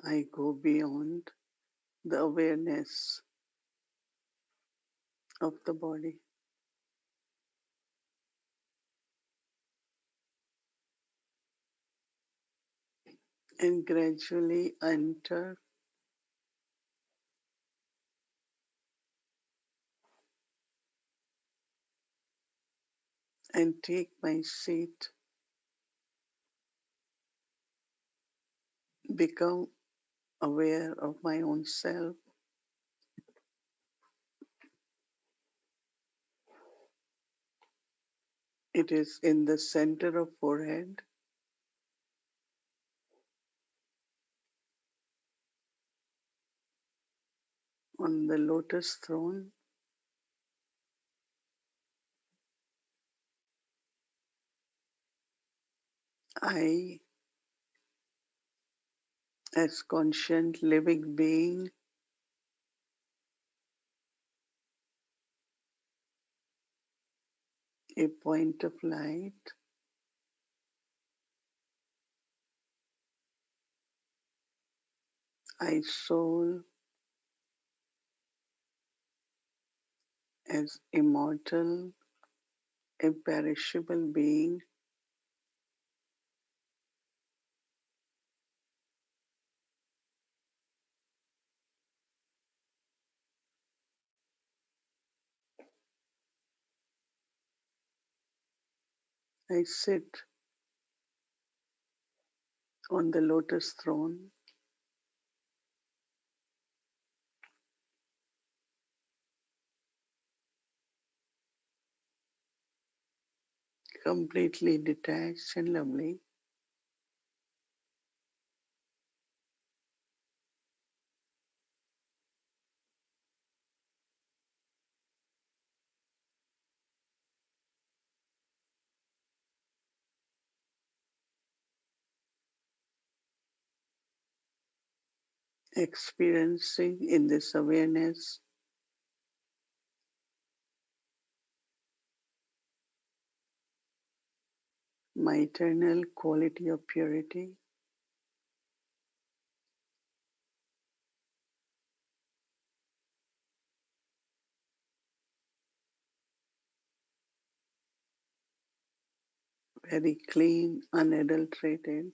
I go beyond the awareness of the body and gradually enter and take my seat, become aware of my own self. It is in the center of forehead, on the lotus throne. I, as conscient living being, a point of light, I soul as immortal, imperishable being, I sit on the lotus throne, completely detached and lovely, experiencing in this awareness my eternal quality of purity, very clean, unadulterated,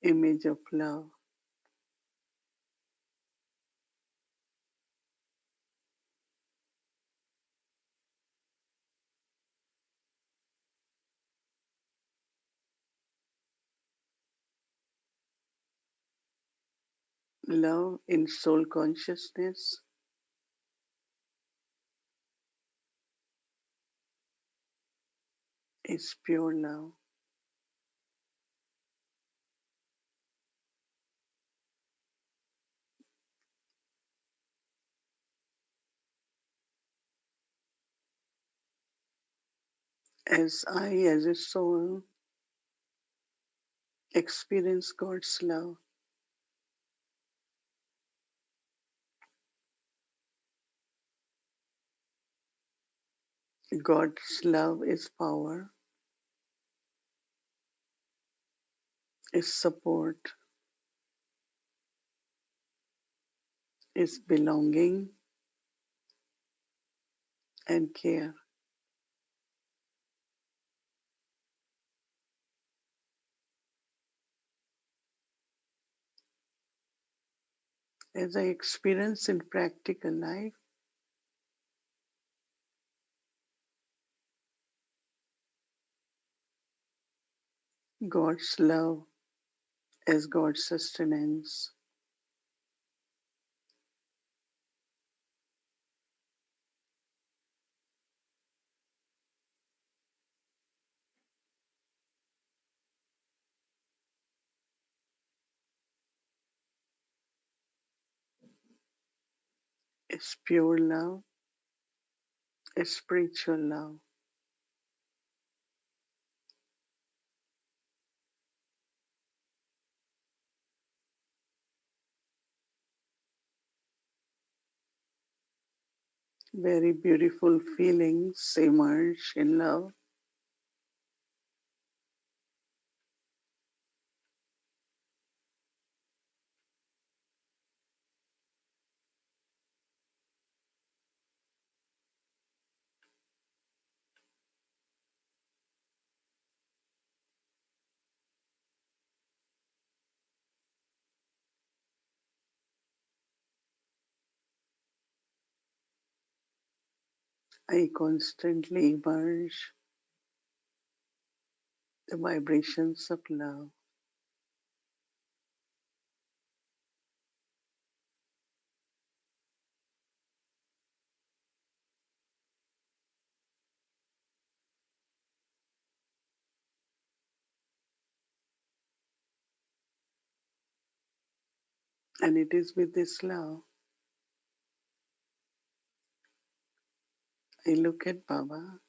image of love. Love in soul consciousness is pure love. As I, as a soul, experience God's love, God's love is power, is support, is belonging and care. As I experience in practical life, God's love as God's sustenance, is pure love, is spiritual love. Very beautiful feelings emerge in love. I constantly emerge the vibrations of love. And it is with this love I look at Baba.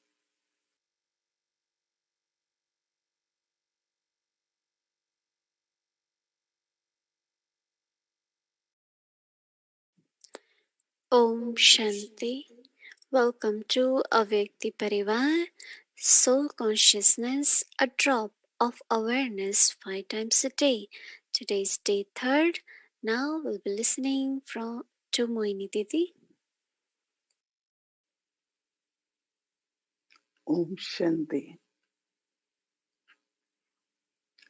Om Shanti. Welcome to Avyakti Parivar, Soul Consciousness, a drop of awareness 5 times a day. Today's day third. Now we'll be listening to Mohini Didi. Om Shanti.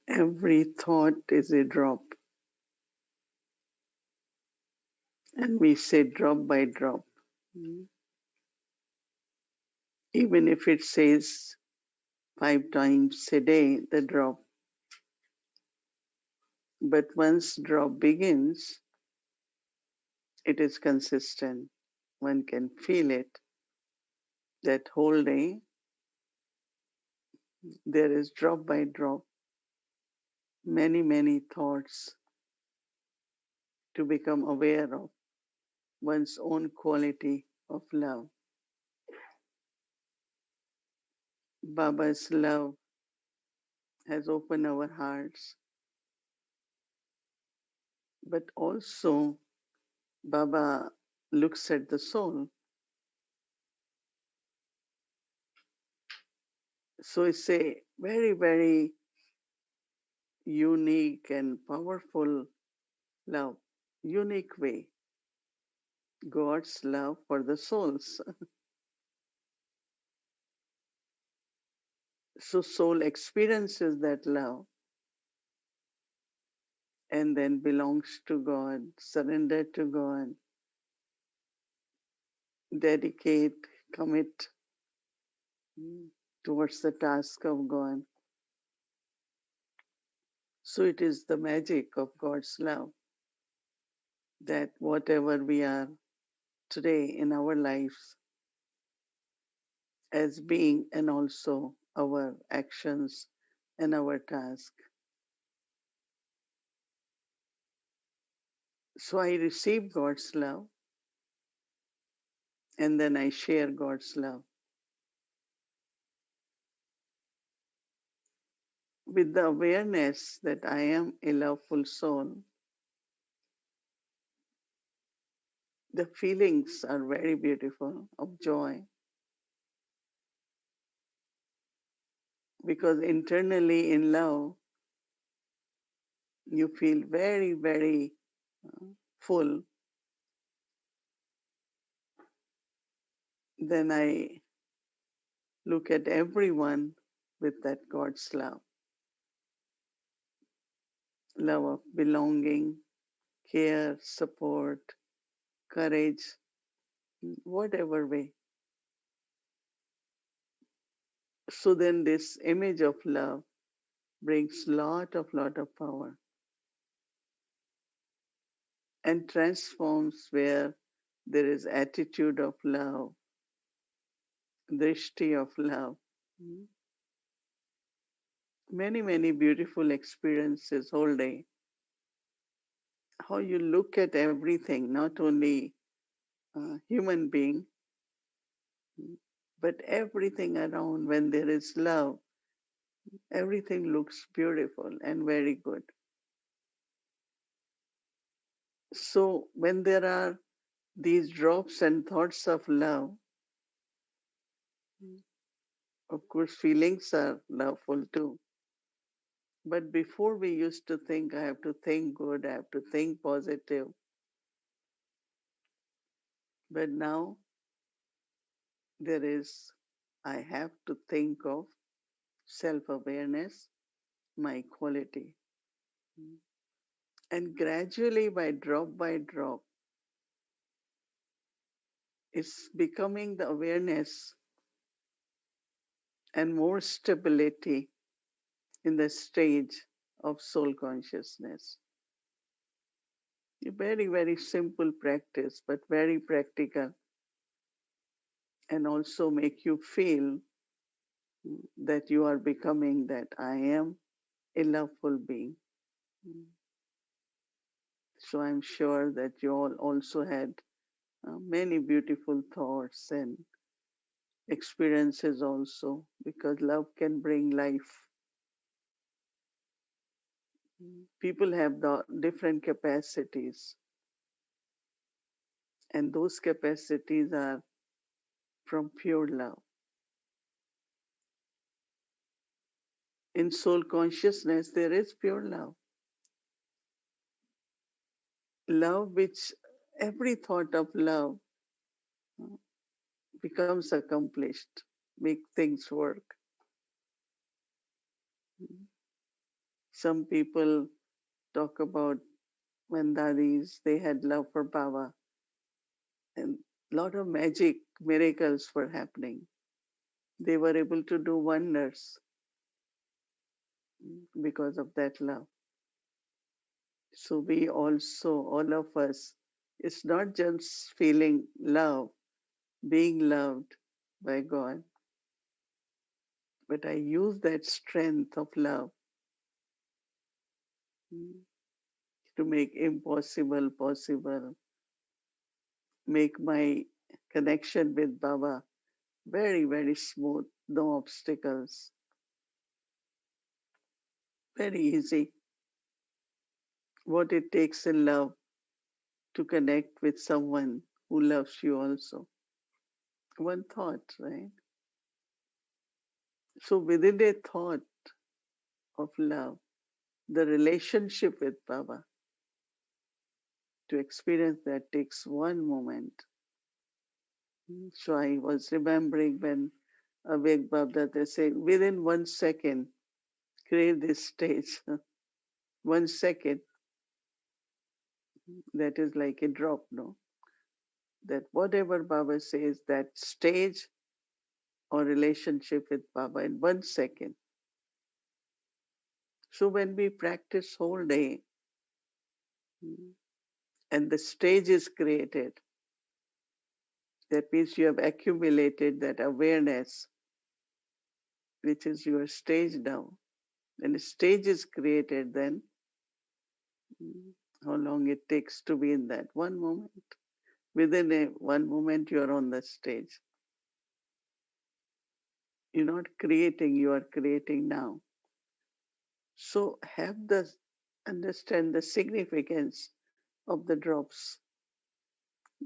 Every thought is a drop. And we say drop by drop. Even if it says 5 times a day, the drop. But once drop begins, it is consistent. One can feel it. That whole day, there is drop by drop, many, many thoughts to become aware of one's own quality of love. Baba's love has opened our hearts, but also Baba looks at the soul. So it's a very, very unique and powerful love, unique way. God's love for the souls. So soul experiences that love and then belongs to God, surrender to God, dedicate, commit towards the task of God. So it is the magic of God's love that whatever we are today in our lives as being and also our actions and our task. So I receive God's love and then I share God's love. With the awareness that I am a loveful soul, the feelings are very beautiful of joy because internally in love, you feel very, very full. Then I look at everyone with that God's love of belonging, care, support, courage, whatever way. So then this image of love brings lot of power and transforms where there is attitude of love, drishti of love. Many, many beautiful experiences whole day. How you look at everything, not only human being, but everything around when there is love, everything looks beautiful and very good. So when there are These drops and thoughts of love, of course, feelings are loveful too. But before we used to think, I have to think good, I have to think positive. But now there is, I have to think of self awareness, my quality. And gradually, by drop, it's becoming the awareness and more stability in the stage of soul consciousness. A very, very simple practice, but very practical, and also make you feel that you are becoming that I am a loveful being. So I'm sure that you all also had many beautiful thoughts and experiences also, because love can bring life. People have the different capacities, and those capacities are from pure love. In soul consciousness, there is pure love. Love which every thought of love becomes accomplished, make things work. Some people talk about when dadis, they had love for Baba, and a lot of magic, miracles were happening. They were able to do wonders because of that love. So we also, all of us, it's not just feeling love, being loved by God, but I use that strength of love mm, to make impossible possible, make my connection with Baba very, very smooth, no obstacles, very easy. What it takes in love to connect with someone who loves you also. One thought, right? So within a thought of love, the relationship with Baba, to experience that takes one moment. So I was remembering when Avek Baba, they say, within 1 second, create this stage. 1 second, that is like a drop, no? That whatever Baba says, that stage or relationship with Baba in 1 second. So when we practice whole day and the stage is created, that means you have accumulated that awareness, which is your stage now. When a stage is created, then how long it takes to be in that one moment. Within a one moment, you are on the stage. You're not creating, you are creating now. So have the understand the significance of the drops,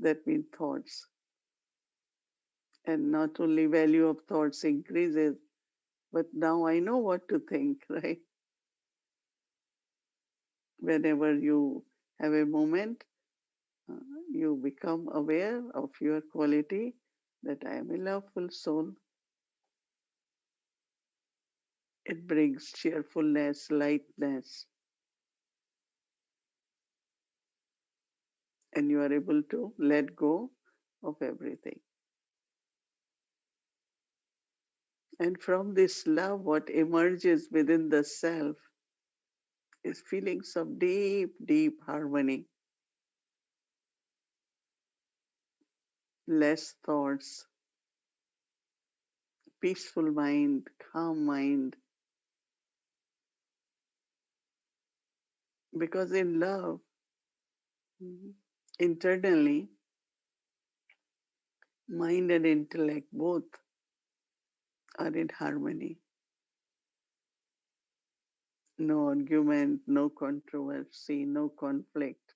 that mean thoughts. And not only value of thoughts increases, but now I know what to think, right? Whenever you have a moment, uh, you become aware of your quality, that I am a loveful soul. It brings cheerfulness, lightness, and you are able to let go of everything. And from this love, what emerges within the self is feelings of deep, deep harmony, less thoughts, peaceful mind, calm mind. Because in love, internally, mind and intellect both are in harmony. No argument, no controversy, no conflict.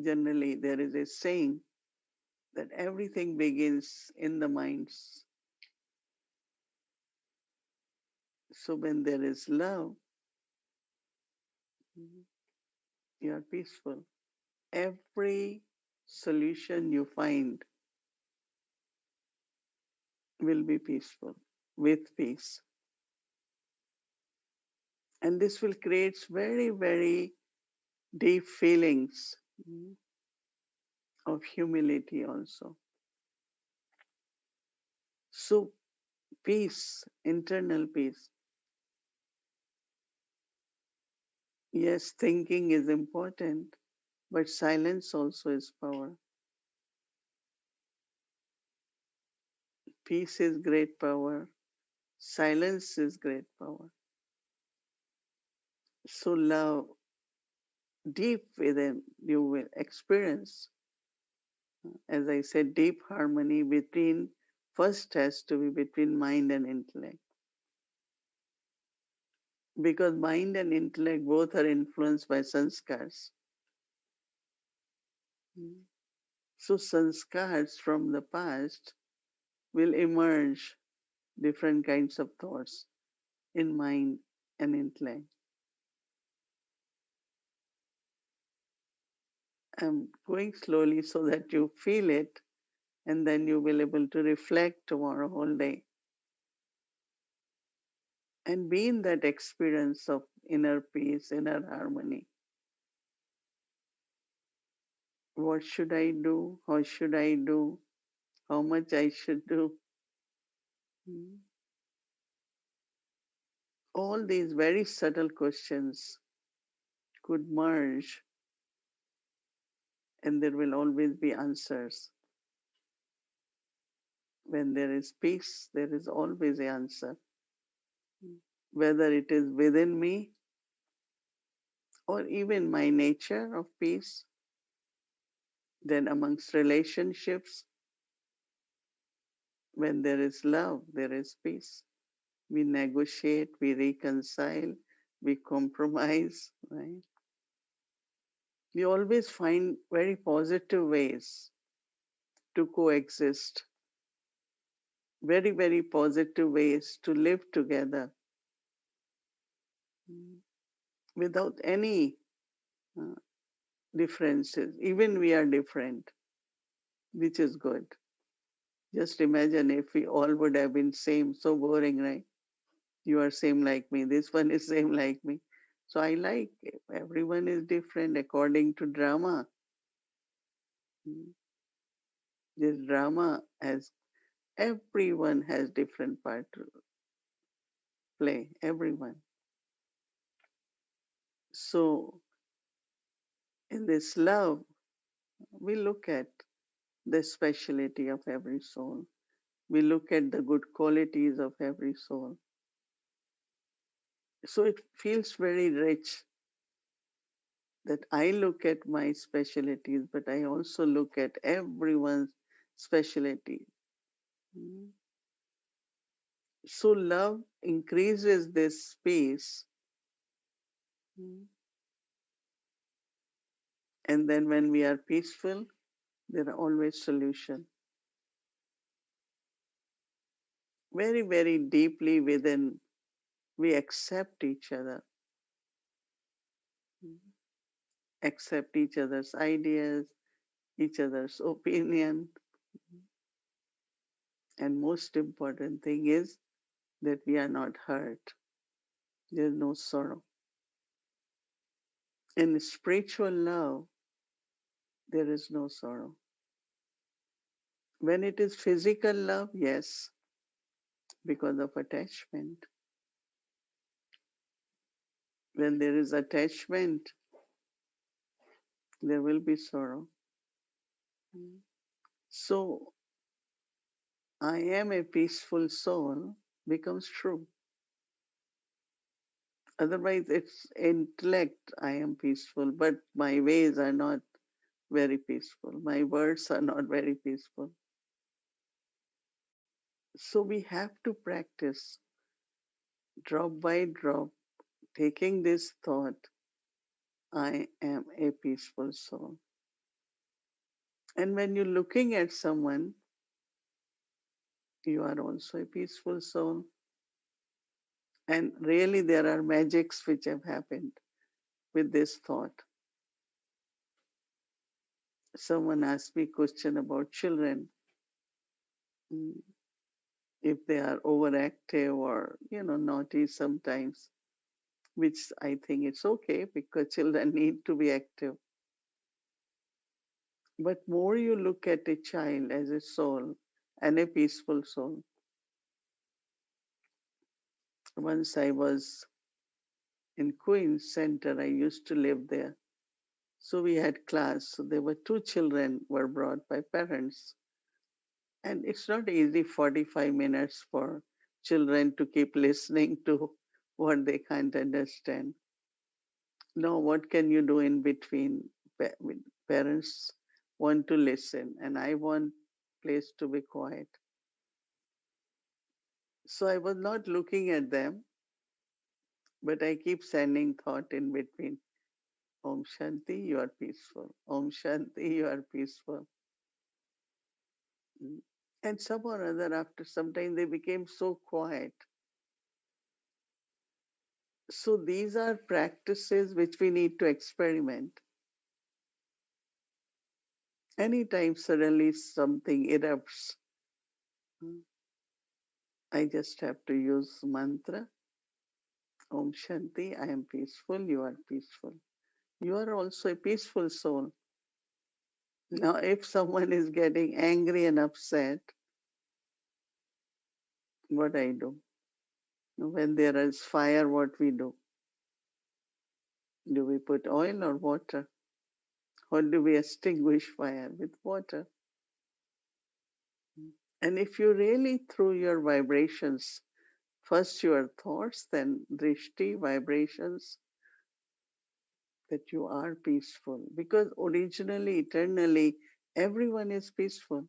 Generally, there is a saying that everything begins in the minds. So when there is love, you are peaceful. Every solution you find will be peaceful, with peace. And this will create very, very deep feelings of humility also. So, peace, internal peace. Yes, thinking is important, but silence also is power. Peace is great power. Silence is great power. So, love deep within, you will experience, as I said, deep harmony between, first has to be between mind and intellect. Because mind and intellect both are influenced by sanskars. So, sanskars from the past will emerge different kinds of thoughts in mind and intellect. I'm going slowly so that you feel it and then you will be able to reflect tomorrow whole day and be in that experience of inner peace, inner harmony. What should I do? How should I do? How much I should do? Hmm. All these very subtle questions could merge and there will always be answers. When there is peace, there is always an answer. Whether it is within me or even my nature of peace, then amongst relationships, when there is love, there is peace. We negotiate, we reconcile, we compromise, right? We always find very positive ways to coexist, very, very positive ways to live together without any uh, differences. Even we are different, which is good. Just imagine if we all would have been same, so boring, right? You are same like me, this one is same like me. So I like everyone is different according to drama. This drama has everyone has different part to play, everyone. So in this love, we look at the speciality of every soul. We look at the good qualities of every soul. So it feels very rich that I look at my specialties, but I also look at everyone's specialty. Mm. So love increases this space. Mm. And then when we are peaceful, there are always solutions. Very, very deeply within, we accept each other, accept each other's ideas, each other's opinion. And most important thing is that we are not hurt. There's no sorrow. In spiritual love, there is no sorrow. When it is physical love, yes, because of attachment. When there is attachment, there will be sorrow. So, I am a peaceful soul becomes true. Otherwise, it's intellect, I am peaceful, but my ways are not very peaceful. My words are not very peaceful. So, we have to practice drop by drop, taking this thought, I am a peaceful soul. And when you're looking at someone, you are also a peaceful soul. And really, there are magics which have happened with this thought. Someone asked me a question about children, mm, if they are overactive or, naughty sometimes, which I think it's okay because children need to be active. But more you look at a child as a soul and a peaceful soul. Once I was in Queens Center, I used to live there. So we had class. So there were two children were brought by parents. And it's not easy 45 minutes for children to keep listening to what they can't understand. No, what can you do in between? Parents want to listen, and I want place to be quiet. So I was not looking at them, but I keep sending thought in between. Om Shanti, you are peaceful. Om Shanti, you are peaceful. Mm. And some or other, after some time, they became so quiet. So these are practices which we need to experiment. Anytime suddenly something erupts, mm, I just have to use mantra. Om Shanti, I am peaceful, you are peaceful. You are also a peaceful soul. Now, if someone is getting angry and upset, what I do? When there is fire, what we do? Do we put oil or water? Or do we extinguish fire with water? And if you really through your vibrations, first your thoughts, then drishti vibrations, that you are peaceful. Because originally, eternally, everyone is peaceful.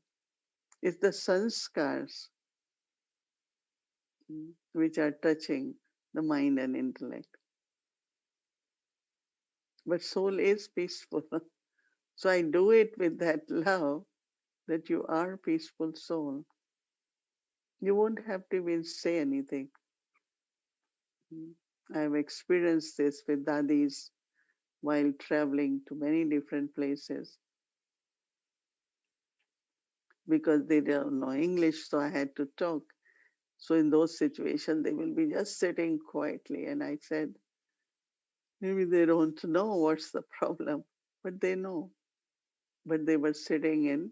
It's the sanskars, which are touching the mind and intellect. But soul is peaceful. So I do it with that love that you are peaceful soul. You won't have to even say anything. I've experienced this with dadis while traveling to many different places because they don't know English, so I had to talk. So in those situations, they will be just sitting quietly. And I said, maybe they don't know what's the problem, but they know. But they were sitting in,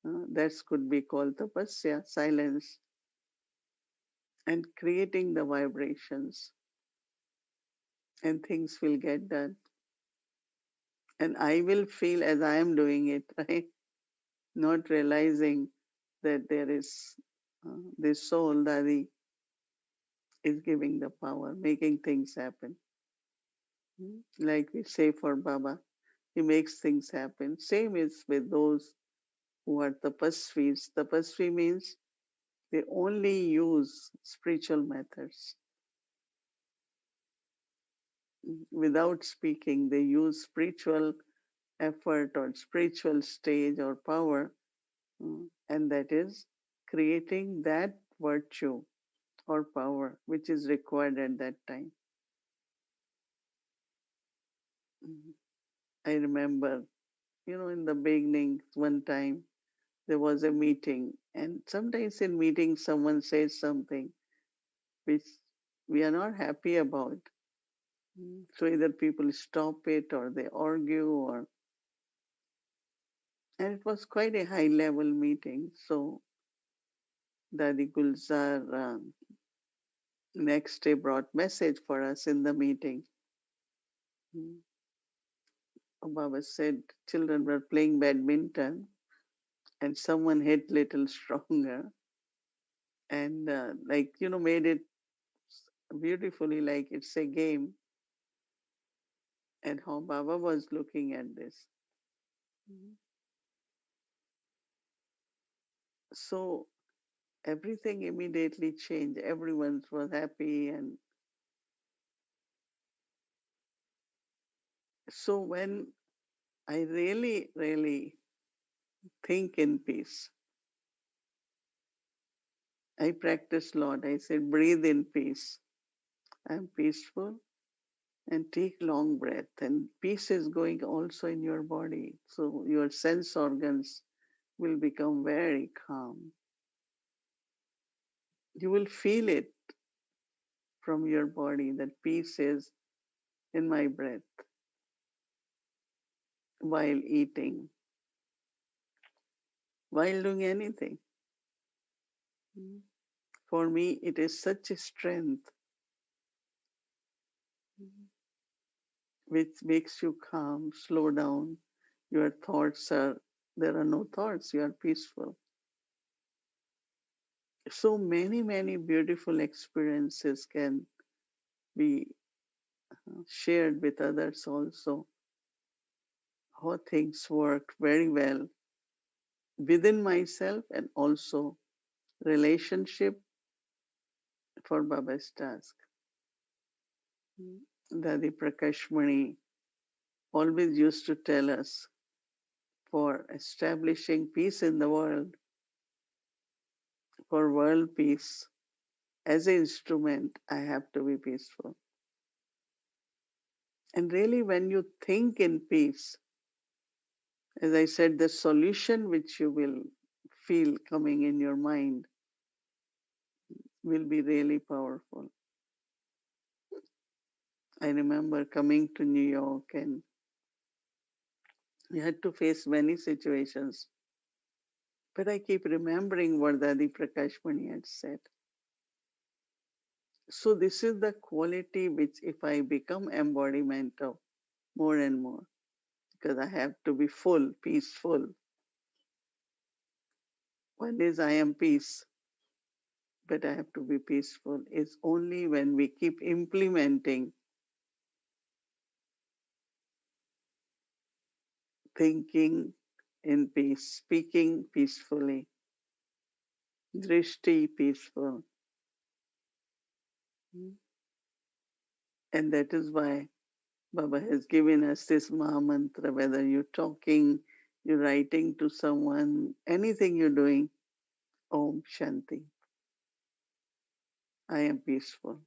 that could be called tapasya, silence, and creating the vibrations, and things will get done. And I will feel as I am doing it, right? Not realizing that there is this soul that is giving the power, making things happen. Like we say for Baba, he makes things happen. Same is with those who are tapasvis. Tapasvi means they only use spiritual methods. Without speaking, they use spiritual effort or spiritual stage or power, and that is creating that virtue or power which is required at that time. Mm. I remember, in the beginning, one time there was a meeting, and sometimes in meetings, someone says something which we are not happy about. So either people stop it or they argue, and it was quite a high level meeting. So Dadi Gulzar next day brought message for us in the meeting. Mm. Baba said children were playing badminton and someone hit little stronger and made it beautifully like it's a game, and how Baba was looking at this. Mhm. So everything immediately changed. Everyone was happy, and so when I really, really think in peace. I practice lot. I said, breathe in peace. I'm peaceful and take long breath. And peace is going also in your body. So your sense organs will become very calm. You will feel it from your body that peace is in my breath while eating, while doing anything. For me, it is such a strength which makes you calm, slow down. Your thoughts are, there are no thoughts, you are peaceful. So many, many beautiful experiences can be shared with others also. How things work very well within myself and also relationship for Baba's task. Dadi Prakashmani always used to tell us for establishing peace in the world, for world peace, as an instrument, I have to be peaceful. And really, when you think in peace, as I said, the solution which you will feel coming in your mind will be really powerful. I remember coming to New York and we had to face many situations. But I keep remembering what Dadi Prakashmani had said. So this is the quality which if I become embodiment of more and more, because I have to be full, peaceful. One is I am peace, but I have to be peaceful. It's only when we keep implementing thinking in peace, speaking peacefully, drishti peaceful. And that is why Baba has given us this Maha Mantra, whether you're talking, you're writing to someone, anything you're doing, Om Shanti. I am peaceful.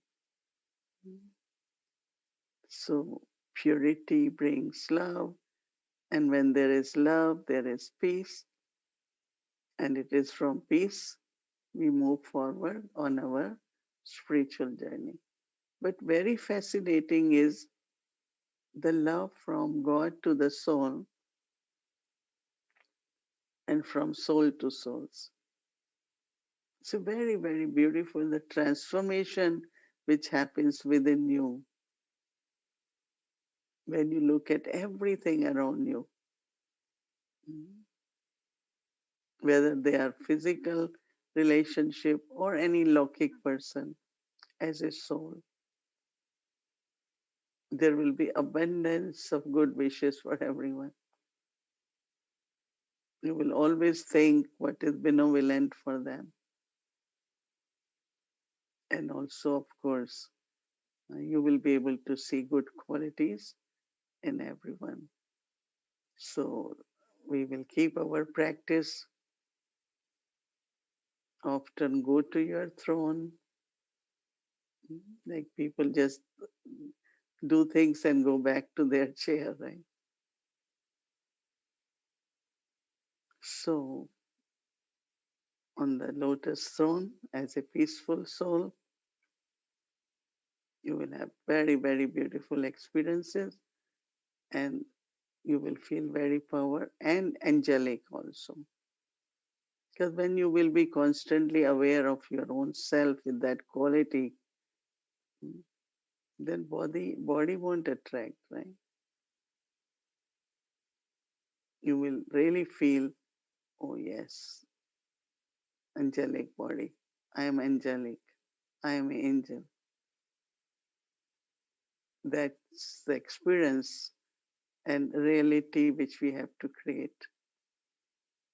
So purity brings love, and when there is love, there is peace, and it is from peace we move forward on our spiritual journey. But very fascinating is the love from God to the soul and from soul to souls. It's a very, very beautiful, the transformation which happens within you when you look at everything around you, whether they are physical relationship or any Lokik person as a soul. There will be abundance of good wishes for everyone. You will always think what is benevolent for them. And also, of course, you will be able to see good qualities in everyone. So we will keep our practice. Often go to your throne. Like people just do things and go back to their chair, right? So on the lotus throne, as a peaceful soul, you will have very, very beautiful experiences and you will feel very power and angelic also. Because when you will be constantly aware of your own self with that quality, then body won't attract, right? You will really feel, oh yes, angelic body. I am angelic. I am an angel. That's the experience and reality which we have to create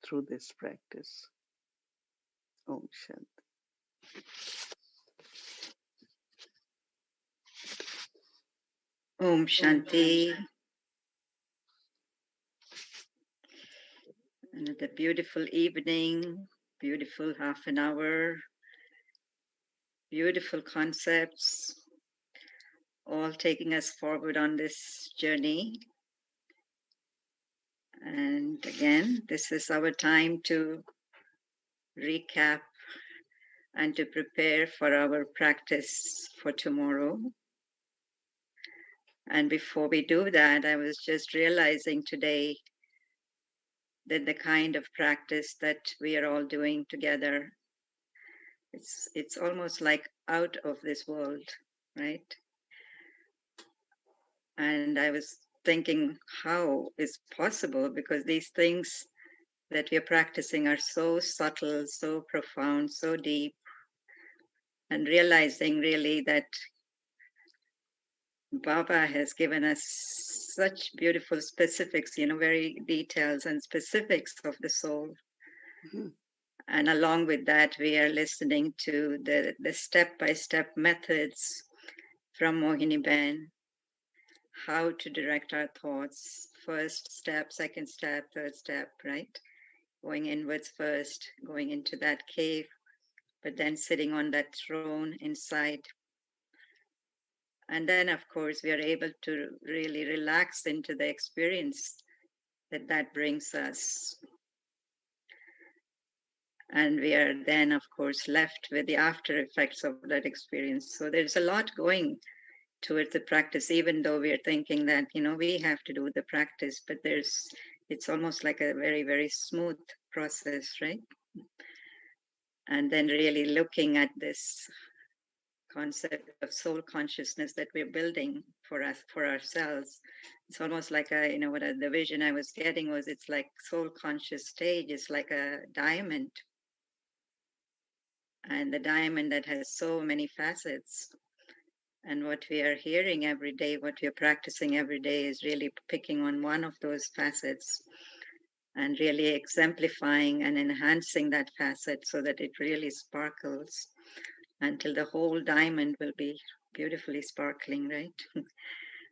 through this practice. Om Shanti. Om Om Shanti. Shanti. And the beautiful evening, beautiful half an hour, beautiful concepts, all taking us forward on this journey. And again, this is our time to recap and to prepare for our practice for tomorrow. And before we do that, I was just realizing today that the kind of practice that we are all doing together, it's almost like out of this world, right? And I was thinking how it's possible, because these things that we are practicing are so subtle, so profound, so deep, and realizing really that Baba has given us such beautiful specifics, very details and specifics of the soul. Mhm. And along with that, we are listening to the step-by-step methods from Mohini Ben, how to direct our thoughts, first step, second step, third step, right? Going inwards first, going into that cave, but then sitting on that throne inside. And then, of course, we are able to really relax into the experience that brings us. And we are then, of course, left with the after effects of that experience. So there's a lot going towards the practice, even though we are thinking that, we have to do the practice, but it's almost like a very, very smooth process, right? And then really looking at this concept of soul consciousness that we're building for us, for ourselves. It's almost like the vision I was getting was, it's like soul conscious stage is like a diamond, and the diamond that has so many facets. And what we are hearing every day, what we are practicing every day, is really picking on one of those facets and really exemplifying and enhancing that facet so that it really sparkles until the whole diamond will be beautifully sparkling, right?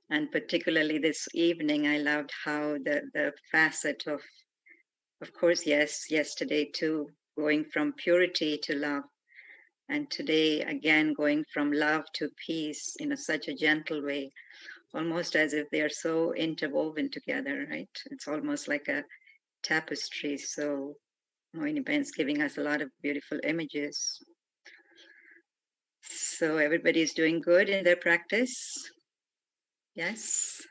And particularly this evening, I loved how the facet of course, yes, yesterday too, going from purity to love. And today, again, going from love to peace in such a gentle way, almost as if they are so interwoven together, right? It's almost like a tapestry. So Mohini Ben's giving us a lot of beautiful images. So everybody's doing good in their practice. Yes.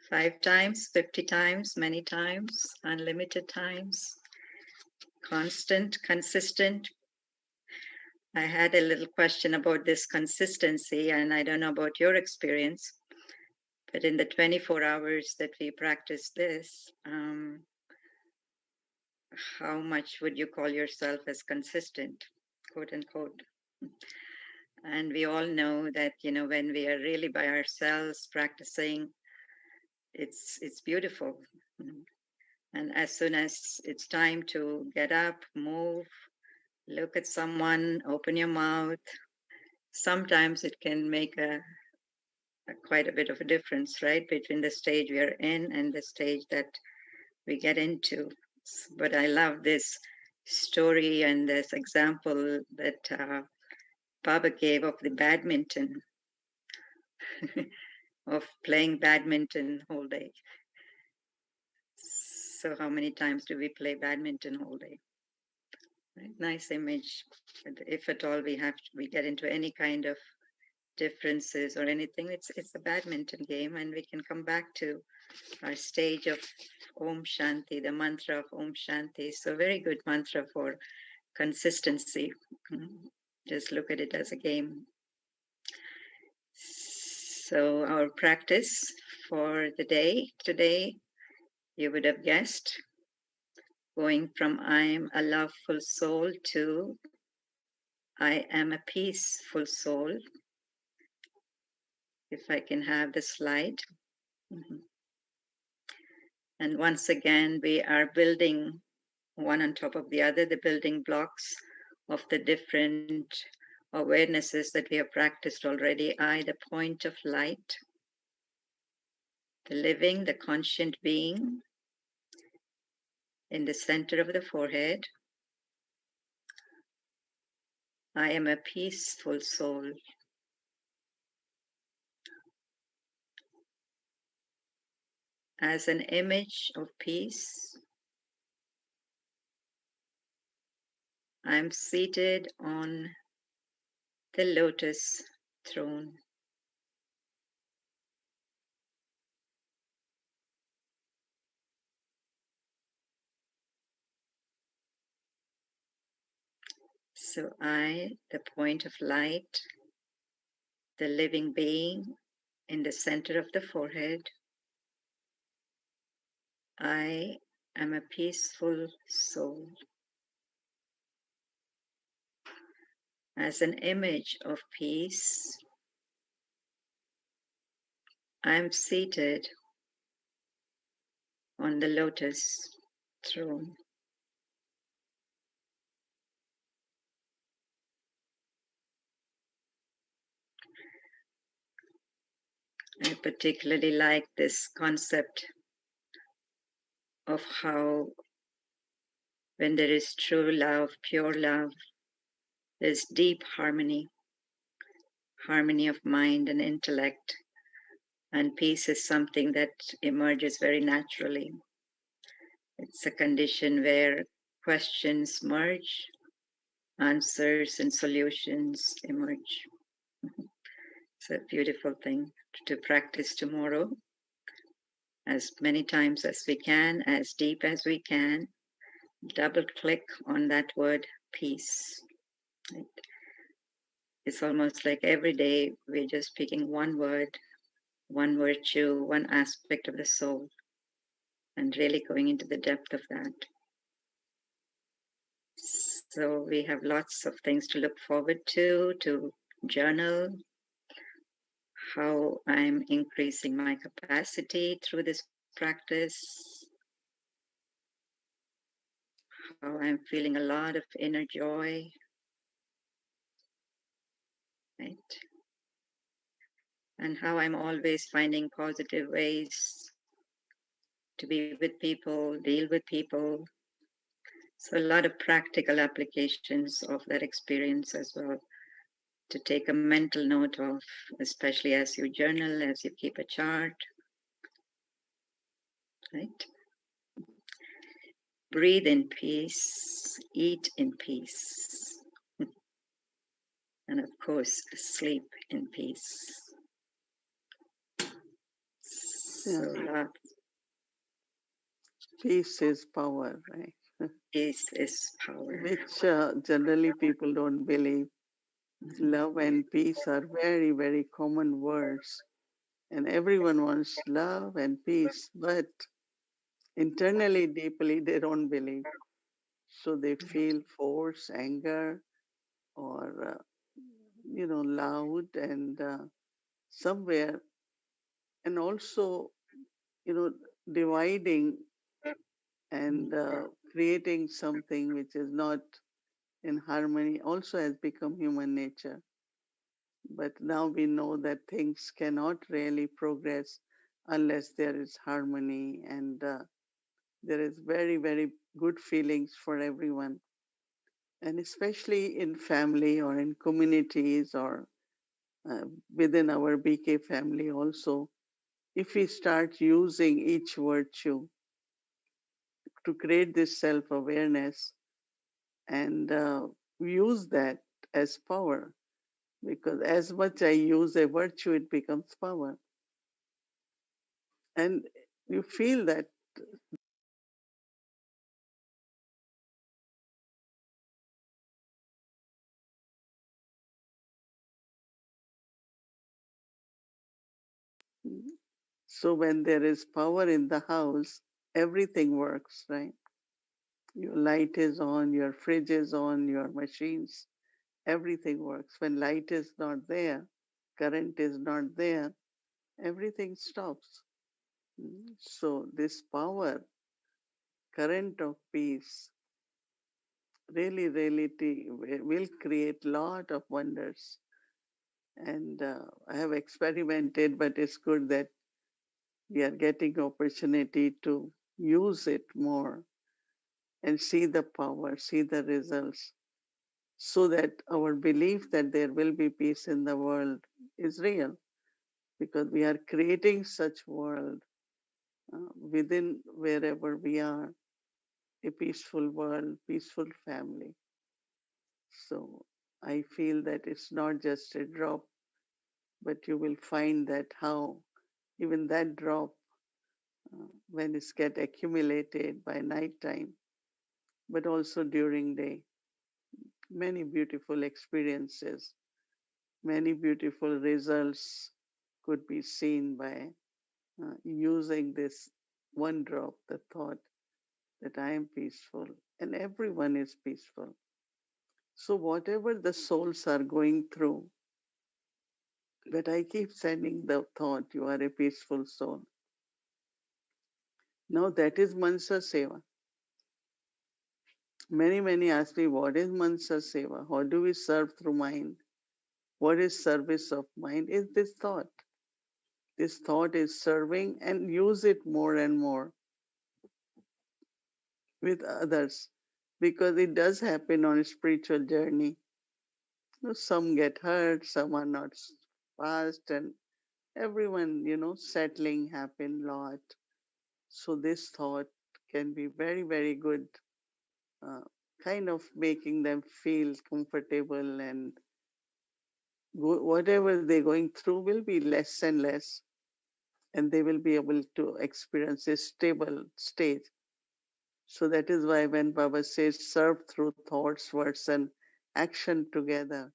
5 times, 50 times, many times, unlimited times, constant, consistent. I had a little question about this consistency, and I don't know about your experience, but in the 24 hours that we practice this, how much would you call yourself as consistent, quote unquote? And we all know that, when we are really by ourselves practicing, it's beautiful. And as soon as it's time to get up, move, look at someone, open your mouth, sometimes it can make quite a bit of a difference, right, between the stage we are in and the stage that we get into. But I love this story and this example that Baba gave of the badminton, of playing badminton whole day. So how many times do we play badminton whole day? Right? Nice image. If at all we get into any kind of differences or anything, it's a badminton game, and we can come back to our stage of Om Shanti, the mantra of Om Shanti. So very good mantra for consistency. Just look at it as a game. So our practice for the day today, you would have guessed, going from I am a loveful soul to I am a peaceful soul. If I can have the slide. And once again, we are building one on top of the other, the building blocks of the different awarenesses that we have practiced already. I, the point of light, the living, the conscient being, in the center of the forehead. I am a peaceful soul. As an image of peace, I'm seated on the lotus throne. So I, the point of light, the living being in the center of the forehead, I am a peaceful soul. As an image of peace, I'm seated on the lotus throne. I particularly like this concept of how when there is true love, pure love, there's deep harmony, harmony of mind and intellect, and peace is something that emerges very naturally. It's a condition where questions merge, answers and solutions emerge. It's a beautiful thing to practice tomorrow as many times as we can, as deep as we can. Double click on that word peace. It's almost like every day we're just picking one word, one virtue, one aspect of the soul, and really going into the depth of that. So we have lots of things to look forward to journal, how I'm increasing my capacity through this practice, how I'm feeling a lot of inner joy, right? And how I'm always finding positive ways to be with people, deal with people. So a lot of practical applications of that experience as well to take a mental note of, especially as you journal, as you keep a chart, right? Breathe in peace, eat in peace, and of course, sleep in peace. So Yeah. Peace is power, right? peace is power. Which generally people don't believe. Love and peace are very, very common words, and everyone wants love and peace, but internally, deeply, they don't believe. So they feel force, anger, or loud, and somewhere, and also, you know, dividing and creating something which is not in harmony also has become human nature. But now we know that things cannot really progress unless there is harmony, and there is very, very good feelings for everyone. And especially in family or in communities or uh, within our BK family also, if we start using each virtue to create this self awareness and use that as power, because as much I use a virtue, it becomes power. And you feel that so when there is power in the house, everything works, right? Your light is on, your fridge is on, your machines, everything works. When light is not there, current is not there, everything stops. So this power, current of peace, really, really will create lot of wonders. And I have experimented, but it's good that we are getting opportunity to use it more. and see the power, see the results, so that our belief that there will be peace in the world is real, because we are creating such world within wherever we are, a peaceful world, peaceful family. So I feel that it's not just a drop, but you will find that how even that drop, when it's get accumulated by night time, but also during day, many beautiful experiences, many beautiful results could be seen by using this one drop, the thought that I am peaceful and everyone is peaceful. So, whatever the souls are going through, but I keep sending the thought, you are a peaceful soul. Now, that is Mansa Seva. Many ask me, what is Mansa Seva? How do we serve through mind? What is service of mind? Is this thought. This thought is serving, and use it more and more with others, because it does happen on a spiritual journey. Some get hurt, some are not fast, and everyone, settling happen lot. So this thought can be very good, uh, kind of making them feel comfortable, and whatever they're going through will be less and less, and they will be able to experience a stable state. So that is why when Baba says serve through thoughts, words, and action together.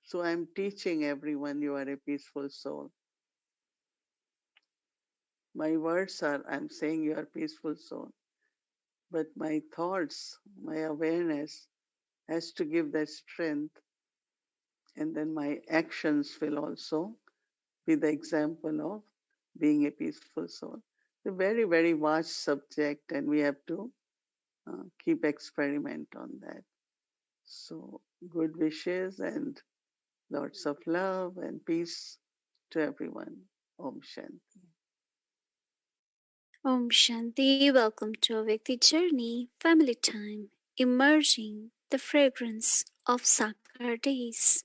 So I'm teaching everyone you are a peaceful soul. My words are, I'm saying you are a peaceful soul. But my thoughts, my awareness has to give that strength. And then my actions will also be the example of being a peaceful soul. It's a very vast subject, and we have to keep experiment on that. So good wishes and lots of love and peace to everyone. Om Shanti. Om Shanti, welcome to Awake the Journey, Family Time, Emerging the Fragrance of Sakar Days.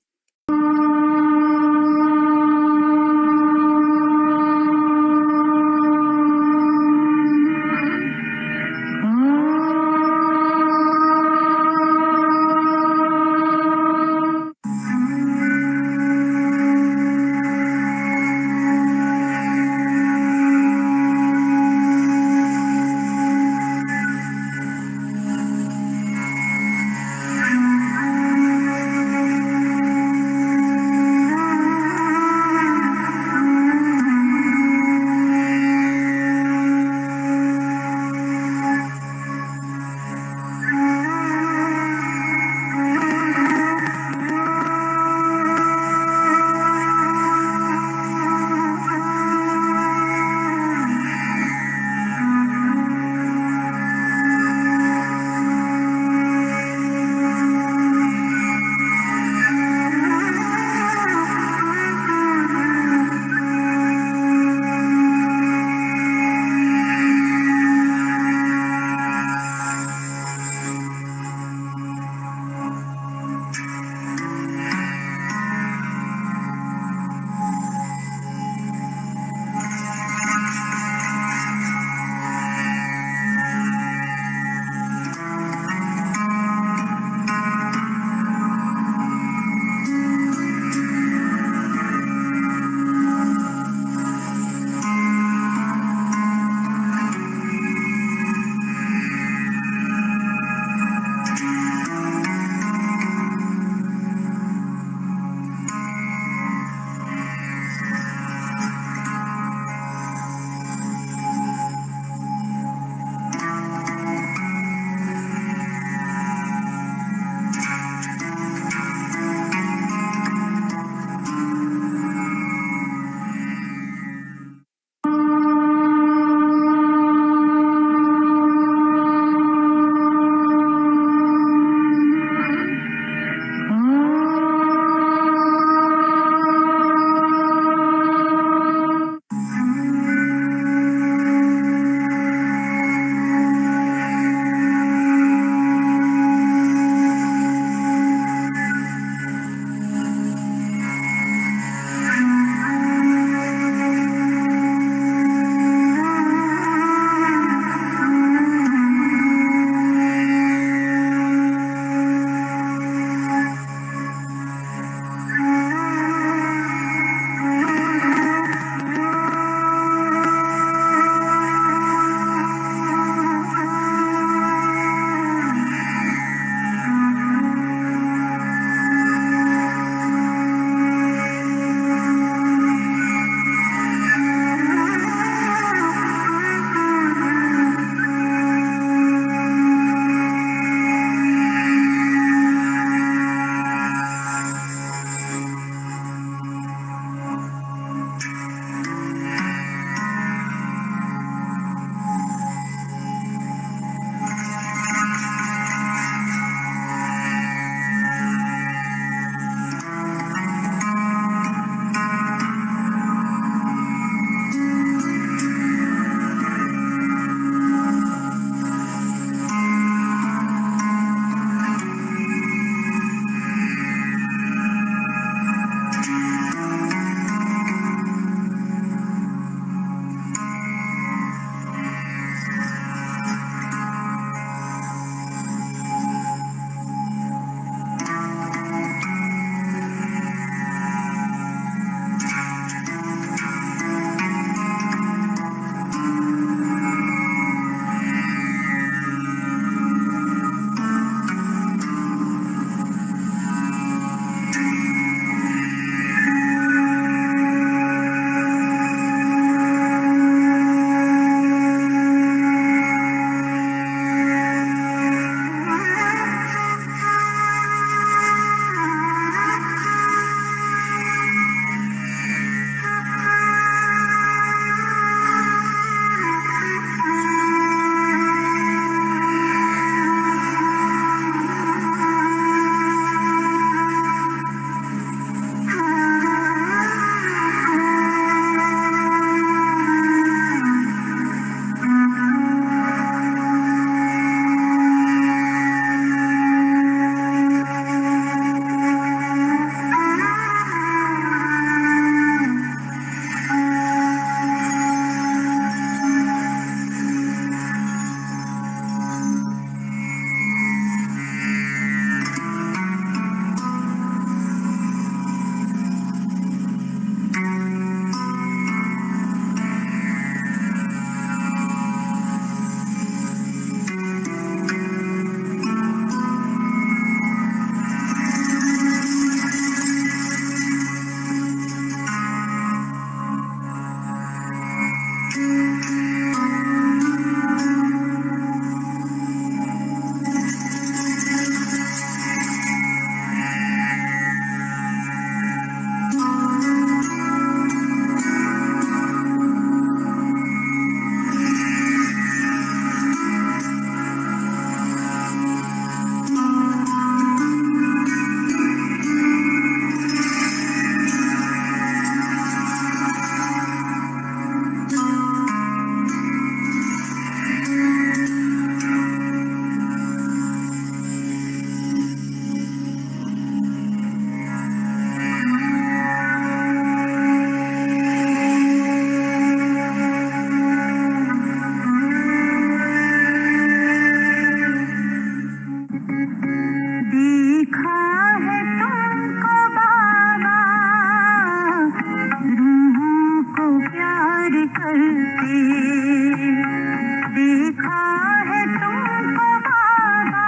देखा है तुमको बाबा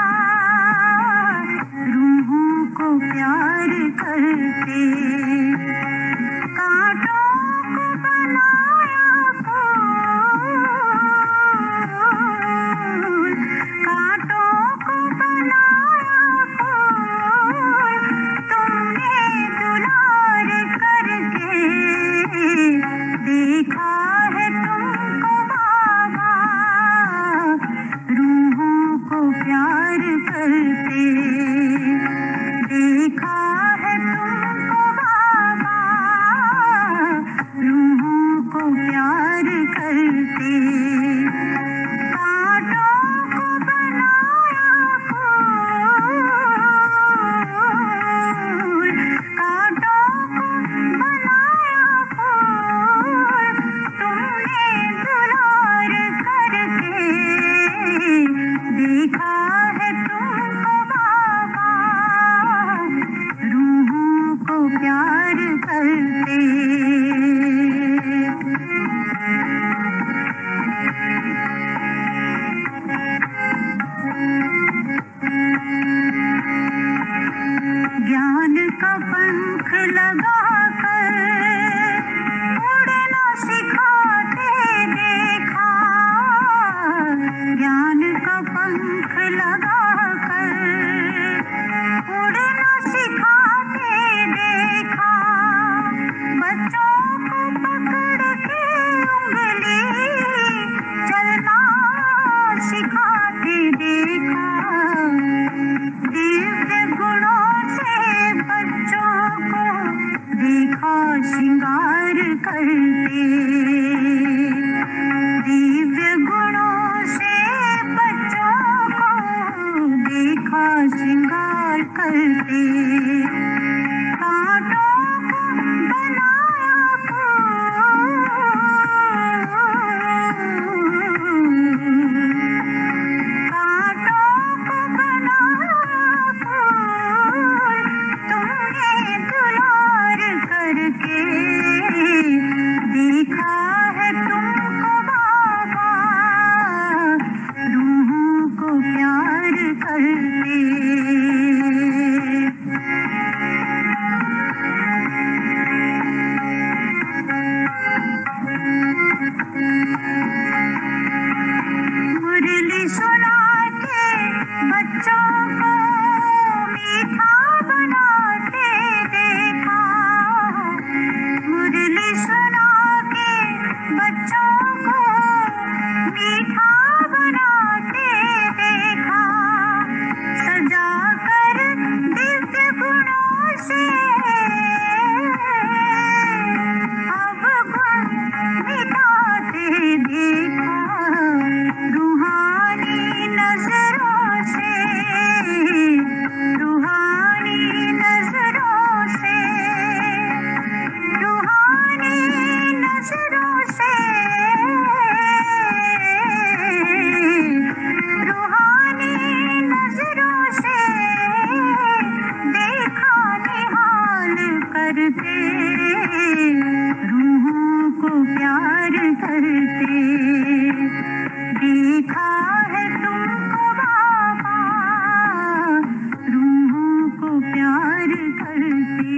रूहों को प्यार करते कांटों को बनाया फूल कांटों को बनाया फूल तुमने दुलार करके देखा है तुमको बाबा रूहों को प्यार करते देखा है तुमको बाबा रूहों को प्यार करते कांटों को बनाया फूल कांटों को बनाया फूल तुमने दुलार करके देखा है तुमको बाबा रूहों को प्यार करते ज्ञान का पंख लगाकर उड़ना सिखाते देखा ज्ञान का पंख लगाकर उड़ना सिखाते देखा बच्चों को पकड़ के उंगली चलना सिखाते देखा दिव्य गुणों से बच्चों को देखा श्रृंगार करते दिव्य गुणों से बच्चों को देखा श्रृंगार करते कांटों को बनाया फूल कांटों को बनाया फूल तुमने दुलार करके देखा है तुमको बाबा रूहों को प्यार करते मुरली सुना के बच्चों को मीठा बनाते देखा मुरली सुना के बच्चों को मीठा बनाते देखा सजा कर दिव्य गुणों से अब गुण मिटाते देखा रूहानी नजरों से रूहानी नजरों से रूहानी नजरों से रूहानी नजरों से देखा निहाल करते रूहों को प्यार करते देखा है तुमको बाबा रूहों को प्यार करते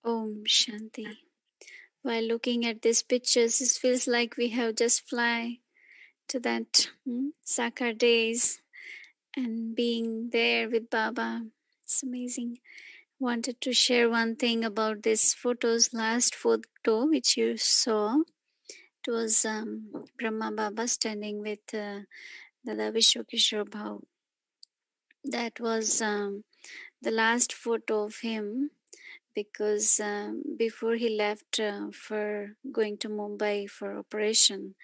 Om Shanti. While looking at these pictures, it feels like we have just fly to that Sakar days and being there with Baba. It's amazing. Wanted to share one thing about this photos. Last photo which you saw, it was Brahma Baba standing with Dada Vishwakishore Bhau. That was the last photo of him, because before he left for going to Mumbai for operation,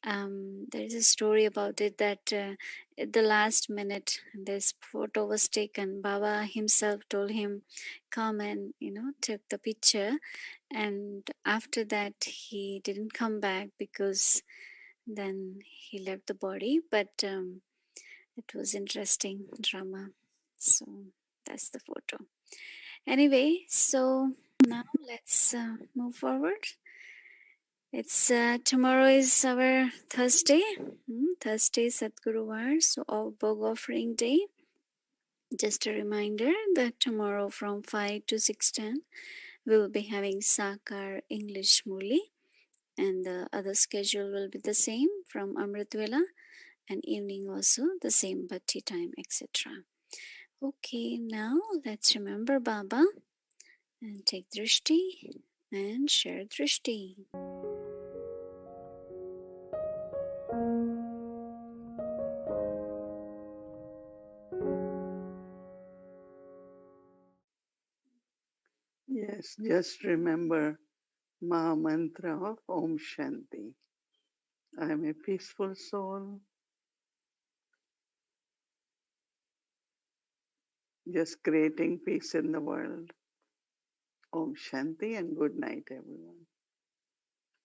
there is a story about it that at the last minute this photo was taken. Baba himself told him, come and took the picture, and after that he didn't come back because Then he left the body, but it was interesting drama. So that's the photo. Anyway, so now let's move forward. It's tomorrow is our Thursday, Thursday Sadguruvar, so Bog Offering Day. Just a reminder that tomorrow from 5 to 6:10 we will be having Sakar English Muli, and the other schedule will be the same from Amritvela, and evening also the same bhakti time, etc. Okay, now let's remember Baba and take drishti and share drishti. Yes, just remember Maha Mantra of Om Shanti. I am a peaceful soul, just creating peace in the world. Om Shanti and good night, everyone.